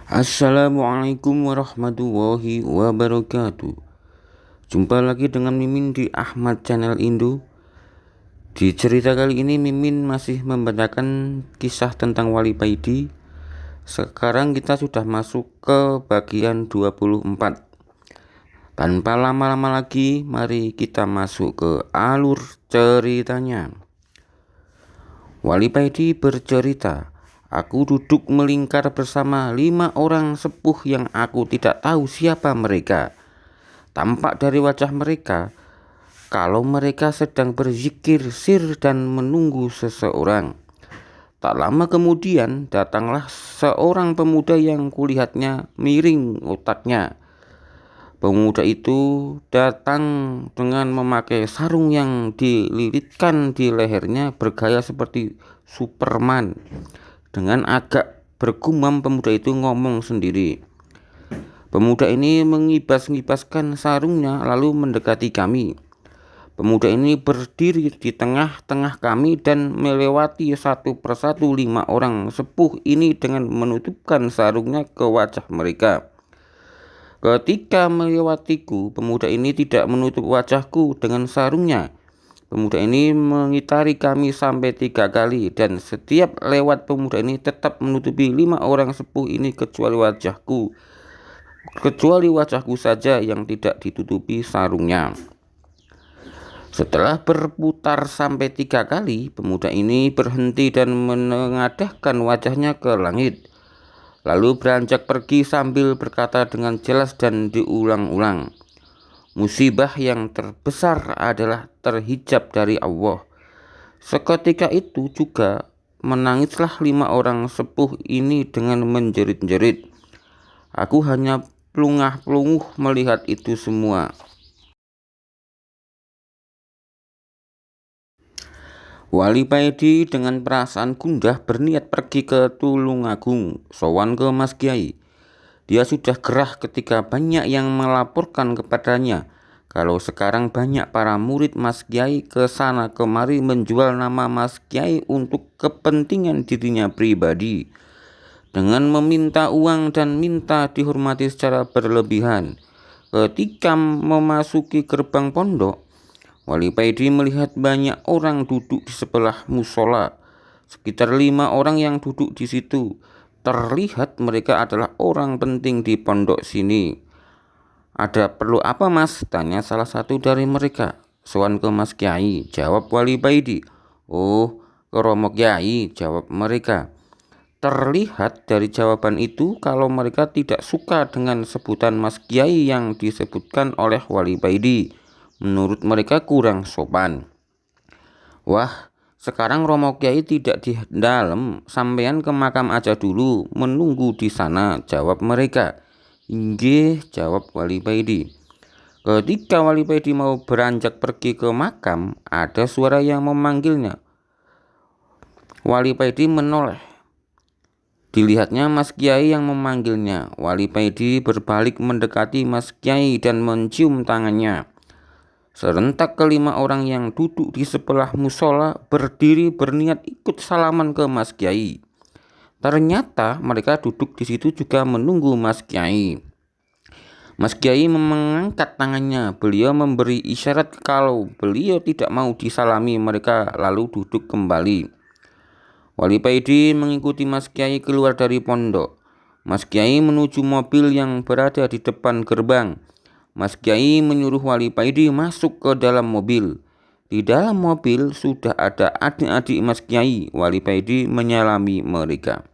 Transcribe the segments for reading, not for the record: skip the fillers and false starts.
Assalamualaikum warahmatullahi wabarakatuh. Jumpa lagi dengan Mimin di Ahmad Channel Indo. Di cerita kali ini Mimin masih membacakan kisah tentang Wali Paidi. Sekarang kita sudah masuk ke bagian 24. Tanpa lama-lama lagi, mari kita masuk ke alur ceritanya. Wali Paidi bercerita, "Aku duduk melingkar bersama 5 orang sepuh yang aku tidak tahu siapa mereka. Tampak dari wajah mereka kalau mereka sedang berzikir sir dan menunggu seseorang. Tak lama kemudian datanglah seorang pemuda yang kulihatnya miring otaknya. Pemuda itu datang dengan memakai sarung yang dililitkan di lehernya bergaya seperti Superman. Dengan agak bergumam pemuda itu ngomong sendiri. Pemuda ini mengibas-ngibaskan sarungnya lalu mendekati kami. Pemuda ini berdiri di tengah-tengah kami dan melewati satu persatu 5 orang sepuh ini dengan menutupkan sarungnya ke wajah mereka. Ketika melewatiku, pemuda ini tidak menutup wajahku dengan sarungnya. Pemuda ini mengitari kami sampai 3 kali dan setiap lewat pemuda ini tetap menutupi 5 orang sepuh ini kecuali wajahku saja yang tidak ditutupi sarungnya. Setelah berputar sampai 3 kali, pemuda ini berhenti dan menengadahkan wajahnya ke langit. Lalu beranjak pergi sambil berkata dengan jelas dan diulang-ulang, "Musibah yang terbesar adalah terhijab dari Allah." Seketika itu juga menangislah 5 orang sepuh ini dengan menjerit-jerit. Aku hanya pelungah-pelunguh melihat itu semua. Wali Paidi dengan perasaan gundah berniat pergi ke Tulungagung, sowan ke Mas Kiai. Dia sudah gerah ketika banyak yang melaporkan kepadanya kalau sekarang banyak para murid Mas Kiai ke sana kemari menjual nama Mas Kiai untuk kepentingan dirinya pribadi, dengan meminta uang dan minta dihormati secara berlebihan. Ketika memasuki gerbang pondok, Wali Paidi melihat banyak orang duduk di sebelah musola. Sekitar 5 orang yang duduk di situ. Terlihat mereka adalah orang penting di pondok sini. "Ada perlu apa, Mas?" tanya salah satu dari mereka. "Sowan ke Mas Kiai," jawab Wali Paidi. "Oh, ke Romo Kiai," jawab mereka. Terlihat dari jawaban itu kalau mereka tidak suka dengan sebutan Mas Kiai yang disebutkan oleh Wali Paidi. Menurut mereka kurang sopan. "Wah, sekarang Romo Kiai tidak di dalam, sampean ke makam aja dulu, menunggu di sana," jawab mereka. "Inggih," jawab Wali Paidi. Ketika Wali Paidi mau beranjak pergi ke makam, ada suara yang memanggilnya. Wali Paidi menoleh. Dilihatnya Mas Kiai yang memanggilnya. Wali Paidi berbalik mendekati Mas Kiai dan mencium tangannya. Serentak kelima orang yang duduk di sebelah musola berdiri berniat ikut salaman ke Mas Kiai. Ternyata mereka duduk di situ juga menunggu Mas Kiai. Mas Kiai mengangkat tangannya. Beliau memberi isyarat kalau beliau tidak mau disalami mereka, lalu duduk kembali. Wali Paidi mengikuti Mas Kiai keluar dari pondok. Mas Kiai menuju mobil yang berada di depan gerbang. Mas Kiai menyuruh Wali Paidi masuk ke dalam mobil. Di dalam mobil sudah ada adik-adik Mas Kiai. Wali Paidi menyalami mereka.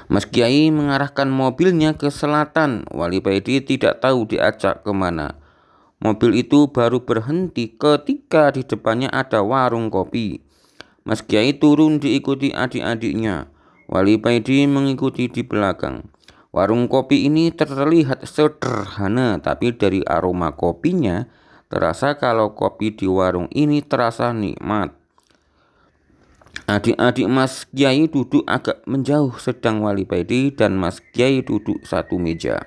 Mas Kiai mengarahkan mobilnya ke selatan. Wali Paidi tidak tahu diajak kemana. Mobil itu baru berhenti ketika di depannya ada warung kopi. Mas Kiai turun diikuti adik-adiknya. Wali Paidi mengikuti di belakang. Warung kopi ini terlihat sederhana, tapi dari aroma kopinya terasa kalau kopi di warung ini terasa nikmat. Adik-adik Mas Kiai duduk agak menjauh, sedang Wali Paidi dan Mas Kiai duduk satu meja.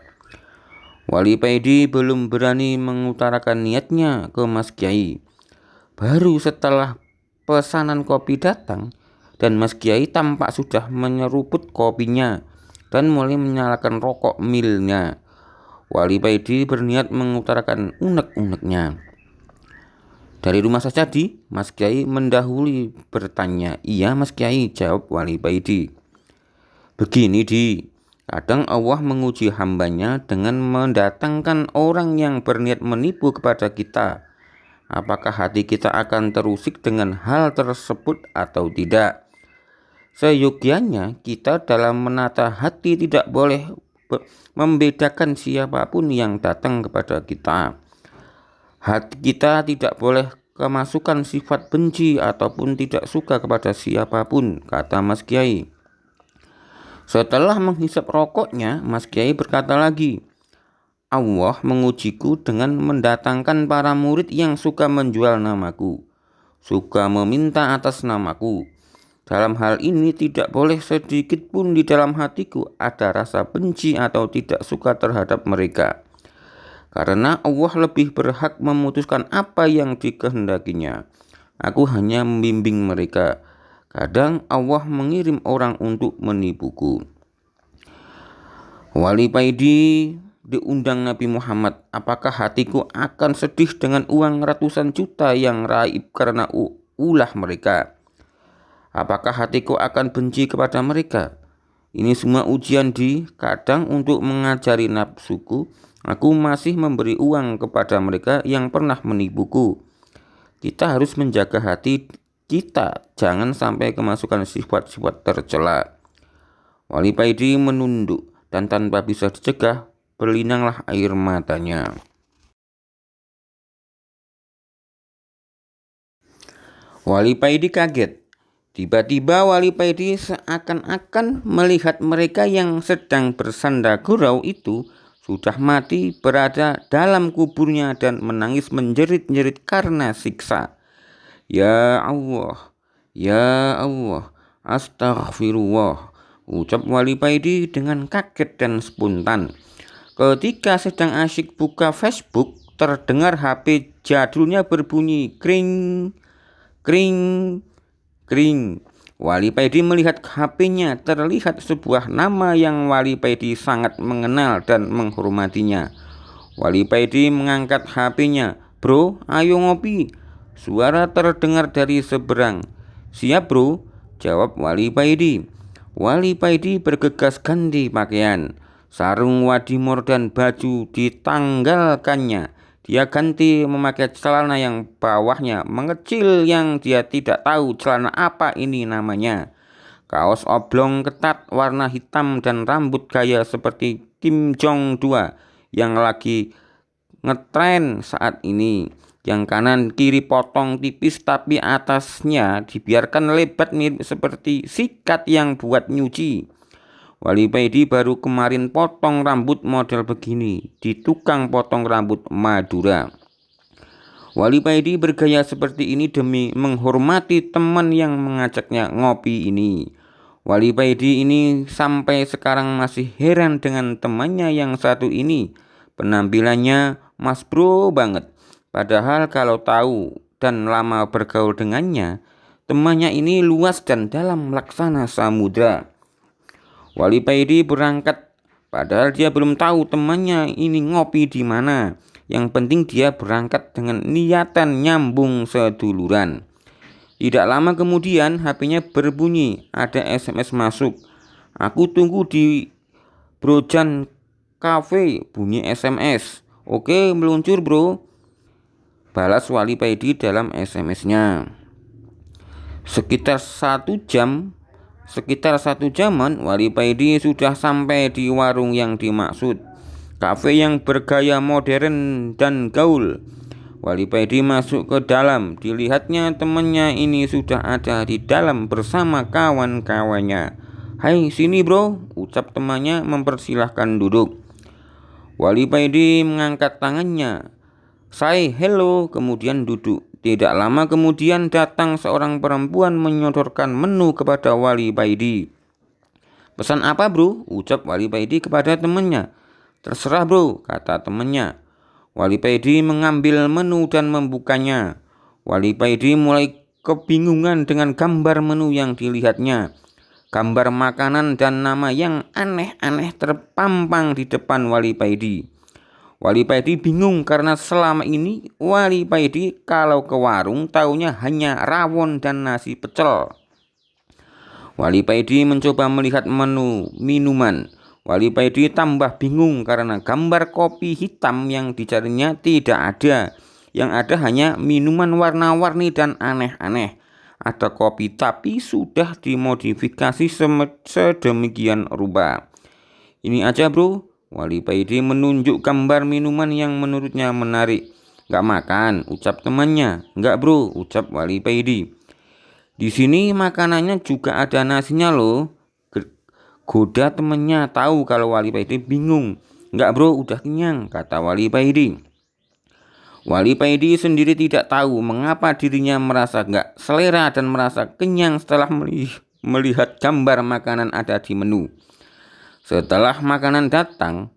Wali Paidi belum berani mengutarakan niatnya ke Mas Kiai. Baru setelah pesanan kopi datang dan Mas Kiai tampak sudah menyeruput kopinya, dan mulai menyalakan rokok milnya. Wali Paidi berniat mengutarakan unek-uneknya. Dari rumah saja Mas Kiai mendahului bertanya. Iya Mas Kiai, jawab Wali Paidi. Begini kadang Allah menguji hambanya dengan mendatangkan orang yang berniat menipu kepada kita. Apakah hati kita akan terusik dengan hal tersebut atau tidak? Seyogyanya kita dalam menata hati tidak boleh membedakan siapapun yang datang kepada kita. Hati kita tidak boleh kemasukan sifat benci ataupun tidak suka kepada siapapun, kata Mas Kiai. Setelah menghisap rokoknya, Mas Kiai berkata lagi, Allah mengujiku dengan mendatangkan para murid yang suka menjual namaku, suka meminta atas namaku. Dalam hal ini tidak boleh sedikit pun di dalam hatiku ada rasa benci atau tidak suka terhadap mereka. Karena Allah lebih berhak memutuskan apa yang dikehendakinya. Aku hanya membimbing mereka. Kadang Allah mengirim orang untuk menipuku. Wali Paidi diundang Nabi Muhammad. Apakah hatiku akan sedih dengan uang ratusan juta yang raib karena ulah mereka? Apakah hatiku akan benci kepada mereka? Ini semua ujian kadang untuk mengajari nafsuku. Aku masih memberi uang kepada mereka yang pernah menipuku. Kita harus menjaga hati kita, jangan sampai kemasukan sifat-sifat tercela. Wali Paidi menunduk dan tanpa bisa dicegah, berlinanglah air matanya. Wali Paidi kaget. Tiba-tiba Wali Paidi seakan-akan melihat mereka yang sedang bersanda gurau itu sudah mati berada dalam kuburnya dan menangis menjerit-jerit karena siksa. Ya Allah, ya Allah, astaghfirullah, ucap Wali Paidi dengan kaget dan spontan. Ketika sedang asyik buka Facebook, terdengar HP jadulnya berbunyi kring, kring, kring. Wali Paidi melihat HP-nya, terlihat sebuah nama yang Wali Paidi sangat mengenal dan menghormatinya. Wali Paidi mengangkat HP-nya. Bro, ayo ngopi. Suara terdengar dari seberang. Siap bro, jawab Wali Paidi. Wali Paidi bergegas ganti pakaian. Sarung wadimor dan baju ditanggalkannya. Dia ganti memakai celana yang bawahnya mengecil yang dia tidak tahu celana apa ini namanya. Kaos oblong ketat warna hitam dan rambut gaya seperti Kim Jong 2 yang lagi ngetren saat ini. Yang kanan kiri potong tipis tapi atasnya dibiarkan lebat mirip seperti sikat yang buat nyuci. Wali Paidi baru kemarin potong rambut model begini di tukang potong rambut Madura. Wali Paidi bergaya seperti ini demi menghormati teman yang mengajaknya ngopi ini. Wali Paidi ini sampai sekarang masih heran dengan temannya yang satu ini. Penampilannya mas bro banget. Padahal kalau tahu dan lama bergaul dengannya, temannya ini luas dan dalam laksana samudra. Wali Paidi berangkat, padahal dia belum tahu temannya ini ngopi di mana. Yang penting dia berangkat dengan niatan nyambung seduluran. Tidak lama kemudian HP-nya berbunyi, ada SMS masuk. Aku tunggu di Brojan Cafe, bunyi SMS. Oke, meluncur bro, balas Wali Paidi dalam SMS-nya. Sekitar satu jaman Wali Paidi sudah sampai di warung yang dimaksud. Kafe yang bergaya modern dan gaul. Wali Paidi masuk ke dalam. Dilihatnya temannya ini sudah ada di dalam bersama kawan-kawannya. Hai sini bro, ucap temannya mempersilahkan duduk. Wali Paidi mengangkat tangannya. Say hello, kemudian duduk. Tidak lama kemudian datang seorang perempuan menyodorkan menu kepada Wali Paidi. Pesan apa bro? Ucap Wali Paidi kepada temannya. Terserah bro, kata temannya. Wali Paidi mengambil menu dan membukanya. Wali Paidi mulai kebingungan dengan gambar menu yang dilihatnya. Gambar makanan dan nama yang aneh-aneh terpampang di depan Wali Paidi. Wali Paidi bingung karena selama ini Wali Paidi kalau ke warung taunya hanya rawon dan nasi pecel. Wali Paidi mencoba melihat menu minuman. Wali Paidi tambah bingung karena gambar kopi hitam yang dicarinya tidak ada. Yang ada hanya minuman warna-warni dan aneh-aneh. Ada kopi tapi sudah dimodifikasi sedemikian rupa. Ini aja bro. Wali Paidi menunjuk gambar minuman yang menurutnya menarik. Gak makan, ucap temannya. Enggak bro, ucap Wali Paidi. Di sini makanannya juga ada nasinya loh. Goda temennya, tahu kalau Wali Paidi bingung. Enggak bro, udah kenyang, kata Wali Paidi. Wali Paidi sendiri tidak tahu mengapa dirinya merasa enggak selera dan merasa kenyang setelah melihat gambar makanan ada di menu. Setelah makanan datang,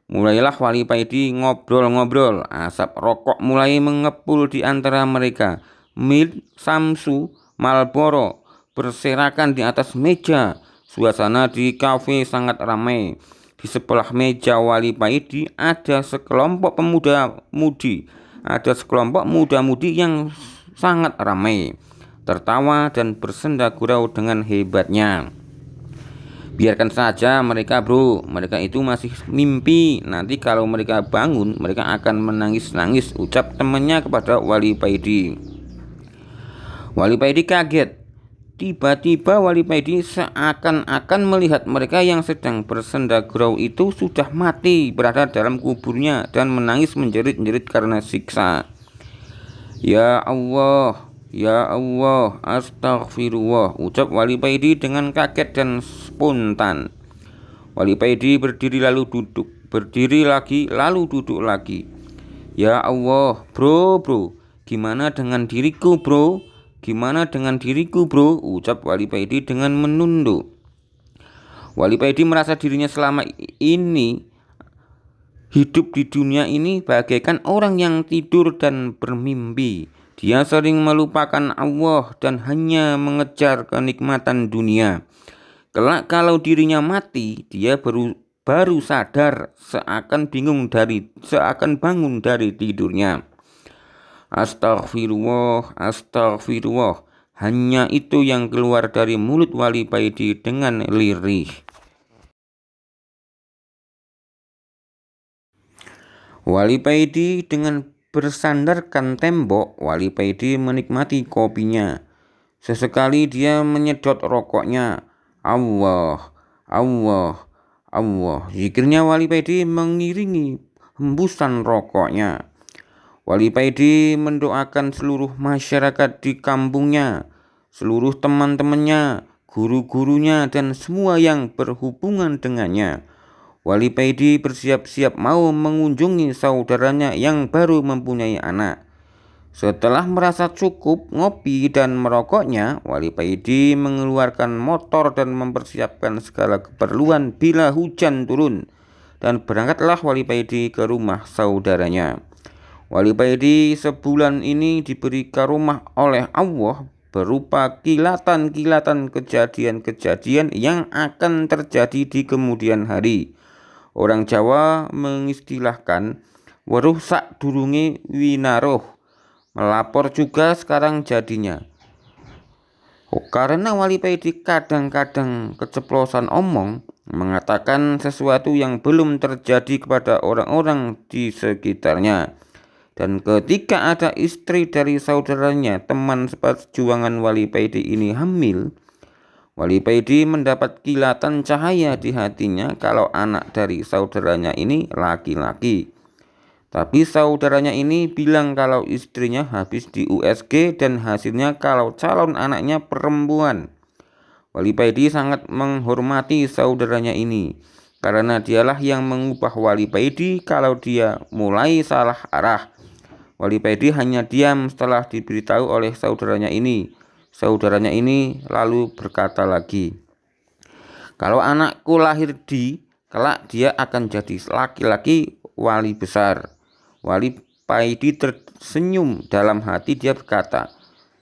mulailah Wali Paidi ngobrol-ngobrol. Asap rokok mulai mengepul di antara mereka. Mil, Samsu, Marlboro berserakan di atas meja. Suasana di kafe sangat ramai. Di sebelah meja Wali Paidi ada sekelompok muda-mudi yang sangat ramai, tertawa dan bersenda gurau dengan hebatnya. Biarkan saja mereka bro, mereka itu masih mimpi. Nanti kalau mereka bangun, mereka akan menangis-nangis, ucap temannya kepada Wali Paidi. Wali Paidi kaget. Tiba-tiba Wali Paidi seakan-akan melihat mereka yang sedang bersenda gurau itu sudah mati, berada dalam kuburnya dan menangis menjerit-jerit karena siksa. Ya Allah, ya Allah, astagfirullah, ucap Wali Paidi dengan kaget dan spontan. Wali Paidi berdiri lalu duduk, berdiri lagi lalu duduk lagi. Ya Allah, bro, gimana dengan diriku bro? Gimana dengan diriku bro? Ucap Wali Paidi dengan menunduk. Wali Paidi merasa dirinya selama ini hidup di dunia ini bagaikan orang yang tidur dan bermimpi. Dia sering melupakan Allah dan hanya mengejar kenikmatan dunia. Kelak kalau dirinya mati, dia baru sadar seakan bangun dari tidurnya. Astagfirullah, astagfirullah. Hanya itu yang keluar dari mulut Wali Paidi dengan lirih. Wali Paidi dengan bersandarkan tembok, Wali Paidi menikmati kopinya. Sesekali dia menyedot rokoknya. Allah, Allah, Allah. Zikirnya Wali Paidi mengiringi hembusan rokoknya. Wali Paidi mendoakan seluruh masyarakat di kampungnya, seluruh teman-temannya, guru-gurunya, dan semua yang berhubungan dengannya. Wali Paidi bersiap-siap mau mengunjungi saudaranya yang baru mempunyai anak. Setelah merasa cukup ngopi dan merokoknya, Wali Paidi mengeluarkan motor dan mempersiapkan segala keperluan bila hujan turun. Dan berangkatlah Wali Paidi ke rumah saudaranya. Wali Paidi sebulan ini diberi karomah oleh Allah berupa kilatan-kilatan kejadian-kejadian yang akan terjadi di kemudian hari. Orang Jawa mengistilahkan weruh sak durunge winaruh, melapor juga sekarang jadinya. Karena Wali Paidi kadang-kadang keceplosan omong, mengatakan sesuatu yang belum terjadi kepada orang-orang di sekitarnya. Dan ketika ada istri dari saudaranya, teman seperjuangan Wali Paidi ini hamil, Wali Paidi mendapat kilatan cahaya di hatinya kalau anak dari saudaranya ini laki-laki. Tapi saudaranya ini bilang kalau istrinya habis di USG dan hasilnya kalau calon anaknya perempuan. Wali Paidi sangat menghormati saudaranya ini, karena dialah yang mengubah Wali Paidi kalau dia mulai salah arah. Wali Paidi hanya diam setelah diberitahu oleh saudaranya ini. Saudaranya ini lalu berkata lagi, kalau anakku lahir kelak dia akan jadi laki-laki wali besar. Wali Paidi tersenyum dalam hati, dia berkata,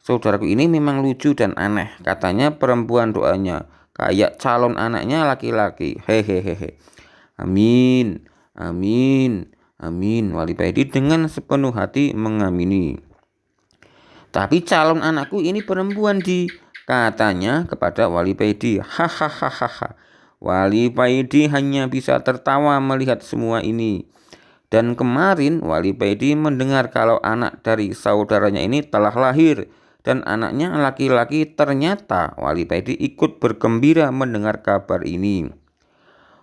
saudaraku ini memang lucu dan aneh. Katanya perempuan doanya. kayak calon anaknya laki-laki. Hehehe. Amin, amin, amin. Wali Paidi dengan sepenuh hati mengamini. Tapi calon anakku ini perempuan katanya kepada Wali Paidi. Hahaha. Wali Paidi hanya bisa tertawa melihat semua ini. Dan kemarin Wali Paidi mendengar kalau anak dari saudaranya ini telah lahir dan anaknya laki-laki. Ternyata Wali Paidi ikut bergembira mendengar kabar ini.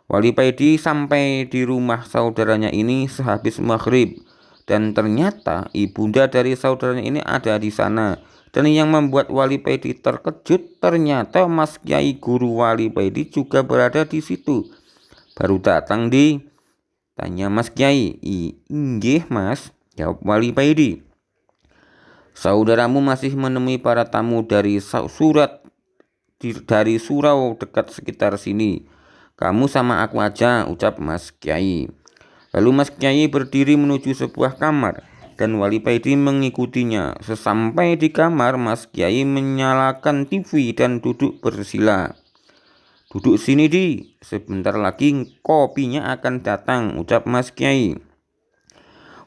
Wali Paidi sampai di rumah saudaranya ini sehabis maghrib dan ternyata ibunda dari saudaranya ini ada di sana. Dan yang membuat Wali Paidi terkejut, ternyata Mas Kiai guru Wali Paidi juga berada di situ. Baru datang tanya Mas Kiai. Inggih Mas, jawab Wali Paidi. Saudaramu masih menemui para tamu dari surau dekat sekitar sini. Kamu sama aku aja, ucap Mas Kiai. Lalu Mas Kiai berdiri menuju sebuah kamar dan Wali Paidi mengikutinya. Sesampai di kamar, Mas Kiai menyalakan TV dan duduk bersila. Duduk sini sebentar lagi kopinya akan datang, ucap Mas Kiai.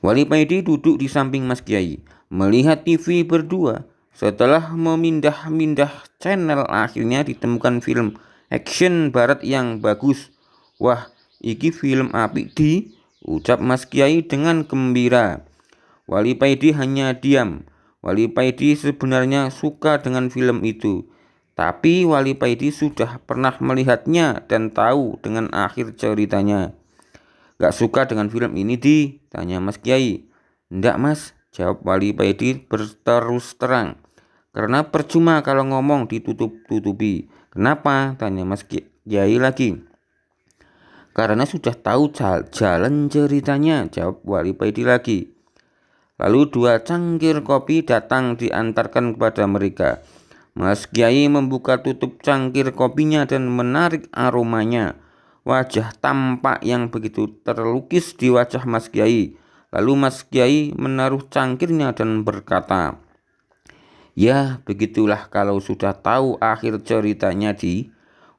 Wali Paidi duduk di samping Mas Kiai, melihat TV berdua. Setelah memindah-mindah channel, akhirnya ditemukan film action barat yang bagus. Wah, iki film apik ucap Mas Kiai dengan gembira. Wali Paidi hanya diam. Wali Paidi sebenarnya suka dengan film itu. Tapi Wali Paidi sudah pernah melihatnya dan tahu dengan akhir ceritanya. Gak suka dengan film ini tanya Mas Kiai. Ndak Mas, jawab Wali Paidi berterus terang. Karena percuma kalau ngomong ditutup-tutupi. Kenapa? Tanya Mas Kiai lagi. Karena sudah tahu jalan ceritanya, jawab Wali Paidi lagi. Lalu 2 cangkir kopi datang diantarkan kepada mereka. Mas Kiai membuka tutup cangkir kopinya dan menarik aromanya. Wajah tampak yang begitu terlukis di wajah Mas Kiai. Lalu Mas Kiai menaruh cangkirnya dan berkata, ya begitulah kalau sudah tahu akhir ceritanya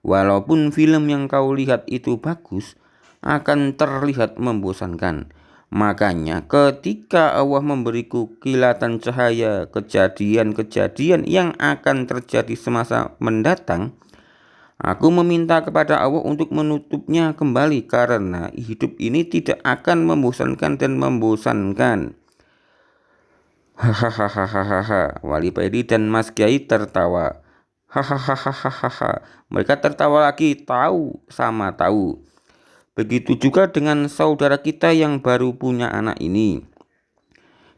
walaupun film yang kau lihat itu bagus, akan terlihat membosankan. Makanya ketika Allah memberiku kilatan cahaya kejadian-kejadian yang akan terjadi semasa mendatang, aku meminta kepada Allah untuk menutupnya kembali karena hidup ini tidak akan membosankan dan membosankan. Hahaha. Wali Paidi dan Mas Kiai tertawa. Hahaha. Mereka tertawa lagi, tahu sama tahu. Begitu juga dengan saudara kita yang baru punya anak ini.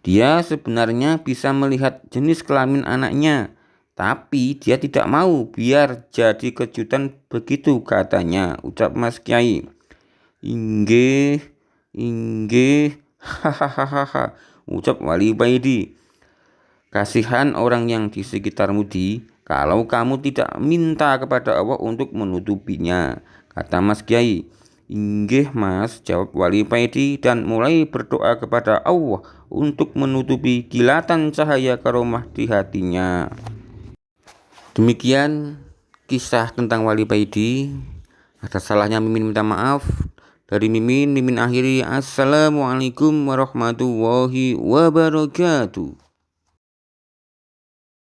Dia sebenarnya bisa melihat jenis kelamin anaknya, tapi dia tidak mau biar jadi kejutan begitu katanya, ucap Mas Kiai. Inggih, hahaha, ucap Wali Paidi. Kasihan orang yang di sekitarmu kalau kamu tidak minta kepada Allah untuk menutupinya, kata Mas Kiai. Inggih Mas, jawab Wali Paidi dan mulai berdoa kepada Allah untuk menutupi kilatan cahaya karomah di hatinya. Demikian kisah tentang Wali Paidi. Ada salahnya Mimin minta maaf. Dari Mimin akhiri. Assalamualaikum warahmatullahi wabarakatuh.